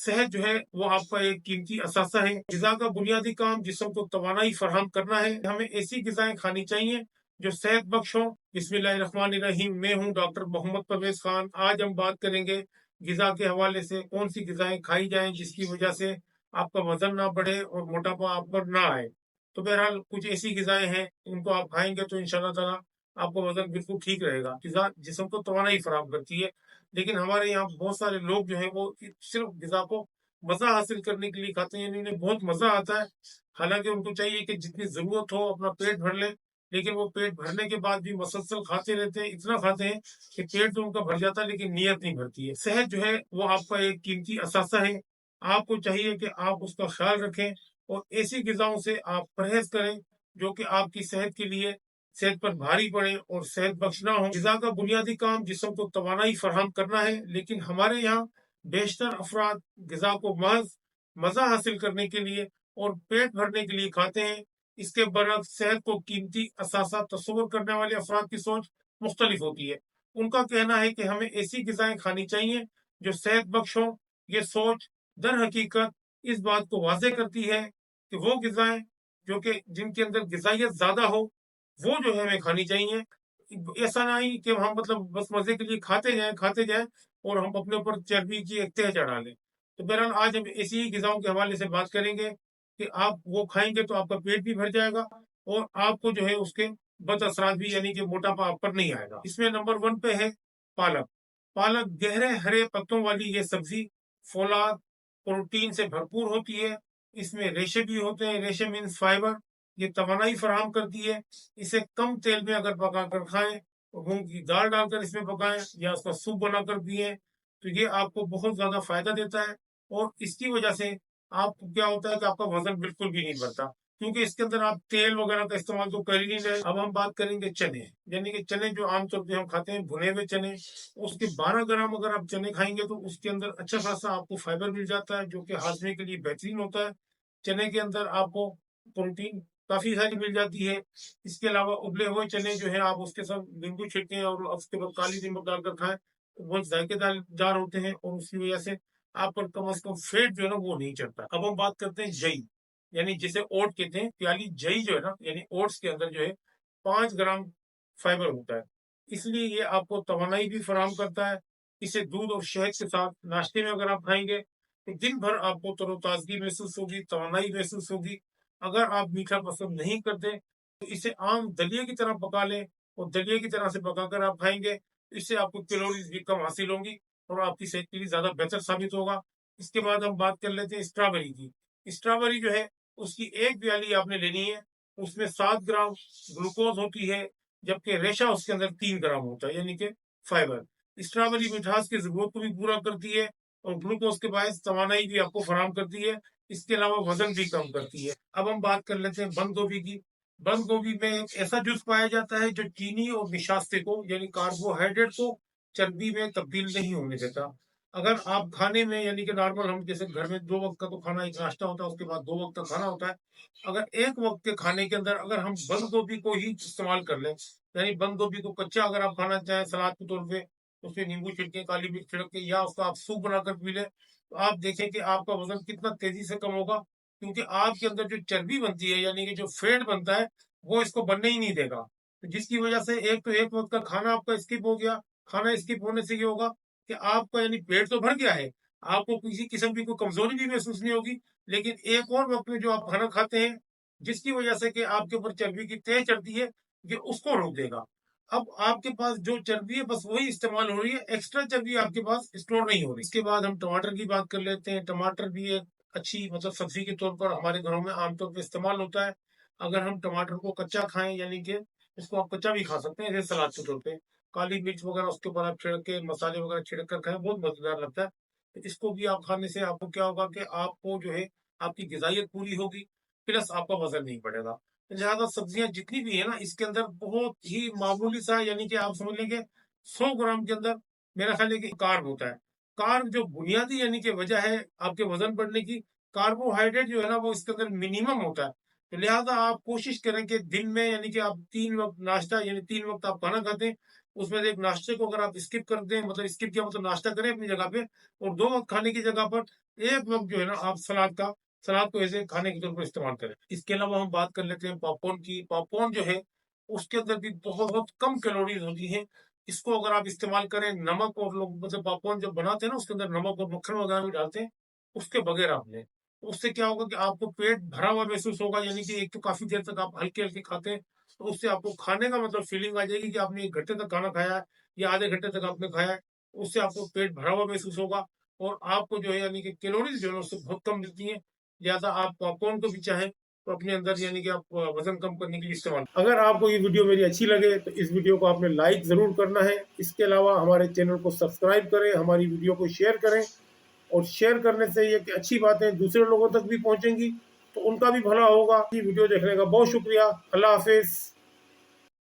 सेहत जो है वो आपका एक कीमती असासा है। ग़िज़ा का बुनियादी काम जिस्म को तवानाई फराहम करना है। हमें ऐसी ग़िज़ाएँ खानी चाहिए जो सेहत बख्श हों। बिस्मिल्लाहिर्रहमानिर्रहीम। मैं हूँ डॉक्टर मोहम्मद परवेज़ खान। आज हम बात करेंगे ग़िज़ा के हवाले से कौन-सी ग़िज़ाएँ खाई जाएँ जिसकी वज़ह से आपका वज़न ना बढ़े और मोटापा आप पर ना आए। तो बहरहाल कुछ ऐसी ग़िज़ाएँ हैं, उनको आप खाएँगे तो इंशाअल्लाह ताला आपका वज़न बिल्कुल ठीक रहेगा। ग़िज़ा जिस्म को तवानाई फराहम करती है। लेकिन हमारे यहाँ बहुत सारे लोग जो हैं वो सिर्फ ग़िज़ा को मज़ा हासिल करने के लिए खाते हैं, यानी उन्हें बहुत मज़ा आता है। हालाँकि उनको चाहिए कि जितनी ज़रूरत हो अपना पेट भर लें, लेकिन वो पेट भरने के बाद भी मसलसल खाते रहते हैं, इतना खाते हैं कि पेट तो उनका भर जाता है लेकिन नीयत नहीं भरती है। सेहत जो है वो आपका एक कीमती असासा है। आपको चाहिए कि आप उसका ख़्याल रखें और ऐसी ग़िज़ाओं से आप परहेज़ करें जो कि आपकी सेहत के लिए सेहत पर भारी पड़े और सेहत बख्श ना हो। ग़िज़ा का बुनियादी काम जिस्म को तवानाई फराहम करना है, लेकिन हमारे यहाँ बेशतर अफ़राद ग़िज़ा को महज़ मज़ा हासिल करने के लिए और पेट भरने के लिए खाते हैं। इसके बरअक्स सेहत को कीमती असासा तस्वुर करने वाले अफ़राद की सोच मुख्तलिफ होती है। उनका कहना है कि हमें ऐसी ग़िज़ाएँ खानी चाहिए जो सेहत बख्श हों। ये सोच दर हकीकत इस बात को वाज़ेह करती है कि वो ग़िज़ाएँ जो कि जिनके अंदर ग़िज़ाइयत ज़्यादा हो, वो जो है हमें खानी चाहिए। ऐसा नहीं कि हम मतलब बस मज़े के लिए खाते जाएँ और हम अपने ऊपर चर्बी की एक तह चढ़ा लें। तो बहरहाल आज हम ऐसी ही ग़िज़ाओं के हवाले से बात करेंगे कि आप वो खाएँगे तो आपका पेट भी भर जाएगा और आपको जो है उसके बद असरात भी यानी कि मोटापा आप पर नहीं आएगा। इसमें नंबर 1 पे है पालक। पालक गहरे हरे पत्तों वाली ये सब्ज़ी फ़ौलाद, प्रोटीन से भरपूर होती है। इसमें रेशे भी होते हैं, रेशे मीन्स फाइबर। ये तवानाई फराहम करती है। इसे कम तेल में अगर पकाकर खाएँ, मूँग की दाल डालकर इसमें पकाएँ या उसका सूप बनाकर पिएँ, तो ये आपको बहुत ज़्यादा फ़ायदा देता है और इसकी वजह से आपको क्या होता है कि आपका वज़न बिल्कुल भी नहीं बढ़ता, क्योंकि इसके अंदर आप तेल वगैरह का इस्तेमाल तो कर ही नहीं रहे। अब हम बात करेंगे चने, यानी कि चने जो आम तौर पे हम खाते हैं भुने हुए चने, उसके 12 ग्राम अगर आप चने खाएँगे तो उसके अंदर अच्छा खासा आपको फाइबर मिल जाता है, जो कि हाज़मे के लिए बेहतरीन होता है। चने के अंदर आपको प्रोटीन काफ़ी सारी मिल जाती है। इसके अलावा उबले हुए चने जो हैं आप उसके साथ नींबू छिड़कें और उसके बाद काली नमक डालकर खाएँ, तो बहुत ज़ायकेदार जार होते हैं और उसकी वजह से आप पर कम से कम फेट जो है ना वो नहीं चढ़ता। अब हम बात करते हैं जई, यानी जिसे ओट कहते हैं। प्याली जई जो है ना यानी ओट्स के अंदर जो है 5 ग्राम फाइबर होता है। इसलिए ये आपको तवानाई भी फराहम करता है। इसे दूध और शहद के साथ नाश्ते में अगर आप खाएँगे, तो दिन भर आपको तरोताज़गी महसूस होगी, तवानाई महसूस होगी। अगर आप मीठा पसंद नहीं करते, तो इसे आम दलिए की तरह पका लें और दलिए की तरह से पकाकर आप खाएँगे, तो इससे आपको कैलोरीज़ भी कम हासिल होंगी और आपकी सेहत के लिए ज़्यादा बेहतर साबित होगा। इसके बाद हम बात कर लेते हैं स्ट्रॉबेरी की। स्ट्रॉबेरी जो है उसकी 1 प्याली आपने लेनी है, उसमें 7 ग्राम ग्लूकोज़ होती है, जबकि रेशा उसके अंदर 3 ग्राम होता है, यानी कि फाइबर। स्ट्रॉबेरी मिठास की ज़रूरत को भी पूरा करती है और ग्लूकोज़ के बायस तवानाई भी आपको फराहम करती है। इसके अलावा वज़न भी कम करती है। अब हम बात कर लेते हैं बंद गोभी की। बंद गोभी में एक ऐसा जुज़ पाया जाता है जो चीनी और निशास्ते को यानी कार्बोहाइड्रेट को चर्बी में तब्दील नहीं होने देता। अगर आप खाने में यानी कि नॉर्मल हम जैसे घर में 2 वक़्त का तो खाना एक नाश्ता होता है, उसके बाद 2 वक़्त का खाना होता है। अगर 1 वक़्त के खाने के अंदर अगर हम बंद गोभी को ही इस्तेमाल कर लें, यानी बंद गोभी को कच्चा अगर आप खाना चाहें सलाद के तौर पे, उसमें नींबू छिड़के, काली मिर्च छिड़क के या उसका आप सूप बनाकर पी लें, तो आप देखें कि आपका वज़न कितना तेज़ी से कम होगा, क्योंकि आपके अंदर जो चर्बी बनती है यानी कि जो फैट बनता है, वो इसको बनने ही नहीं देगा। तो जिसकी वजह से एक तो 1 वक़्त का खाना आपका स्किप हो गया। खाना स्किप होने से ये होगा कि आपका यानी पेट तो भर गया है, आपको किसी किस्म की कोई कमज़ोरी भी महसूस नहीं होगी, लेकिन एक और वक़्त में जो आप खाना खाते हैं, जिसकी वजह से कि आपके ऊपर चर्बी की तह चढ़ती है, ये उसको रोक देगा। अब आपके पास जो चर्बी है बस वही इस्तेमाल हो रही है, एक्स्ट्रा चर्बी आपके पास स्टोर नहीं हो रही। इसके बाद हम टमाटर की बात कर लेते हैं। टमाटर भी एक अच्छी मतलब सब्ज़ी के तौर पर हमारे घरों में आम तौर पे इस्तेमाल होता है। अगर हम टमाटर को कच्चा खाएँ यानी कि इसको आप कच्चा भी खा सकते हैं, जैसे सलाद के तौर पे। काली मिर्च वगैरह उसके ऊपर आप छिड़क के, मसाले वगैरह छिड़क कर खाएँ, बहुत मज़ेदार लगता है। तो इसको भी आप खाने से आपको क्या होगा कि आपको जो है आपकी ग़िज़ाइयत पूरी होगी, प्लस आपका वज़न नहीं बढ़ेगा। लिहाज़ा सब्जियाँ जितनी भी है ना, इसके अंदर बहुत ही मामूली सा यानी कि आप समझ लेंगे 100 ग्राम के अंदर मेरा ख़्याल है कि कार्ब होता है। कार्ब जो बुनियादी यानी कि वजह है आपके वज़न बढ़ने की, कार्बोहाइड्रेट जो है ना वो इसके अंदर मिनिमम होता है। तो लिहाज़ा आप कोशिश करें कि दिन में यानी कि आप 3 वक़्त नाश्ता यानी 3 वक़्त आप खाना खाते हैं, उसमें से एक नाश्ते को अगर आप स्किप कर दें, मतलब स्किप किया मतलब नाश्ता करें अपनी जगह पे, और 2 वक़्त खाने की जगह पर 1 वक़्त जो है ना आप सलाद को ऐसे खाने के तौर पर इस्तेमाल करें। इसके अलावा हम बात कर लेते हैं पॉपकॉर्न की। पॉपकॉर्न जो है उसके अंदर भी बहुत कम कैलोरीज़ होती हैं। इसको अगर आप इस्तेमाल करें, नमक और लोग मतलब पॉपकॉर्न जब बनाते हैं ना उसके अंदर नमक और मक्खन वगैरह भी डालते हैं, उसके बगैर आप लें। तो उससे क्या होगा कि आपको पेट भरा हुआ महसूस होगा, यानी कि एक तो काफ़ी देर तक आप हल्के-हल्के खाते हैं, तो उससे आपको खाने का मतलब फीलिंग आ जाएगी कि आपने 1 घंटे तक खाना खाया है या आधे घंटे तक आपने खाया है। उससे आपको पेट भरा हुआ महसूस होगा और आपको जो है यानी कि कैलोरीज़ जो है उससे बहुत कम मिलती हैं। लिहाज़ा आप पॉपकॉर्न को भी चाहें तो अपने अंदर यानी कि आप वज़न कम करने के लिए इस्तेमाल। अगर आपको ये वीडियो मेरी अच्छी लगे तो इस वीडियो को आपने लाइक ज़रूर करना है। इसके अलावा हमारे चैनल को सब्सक्राइब करें, हमारी वीडियो को शेयर करें, और शेयर करने से ये कि अच्छी बातें दूसरे लोगों तक भी पहुंचेंगी तो उनका भी भला होगा। ये वीडियो देखने का बहुत शुक्रिया। अल्लाह हाफिज़।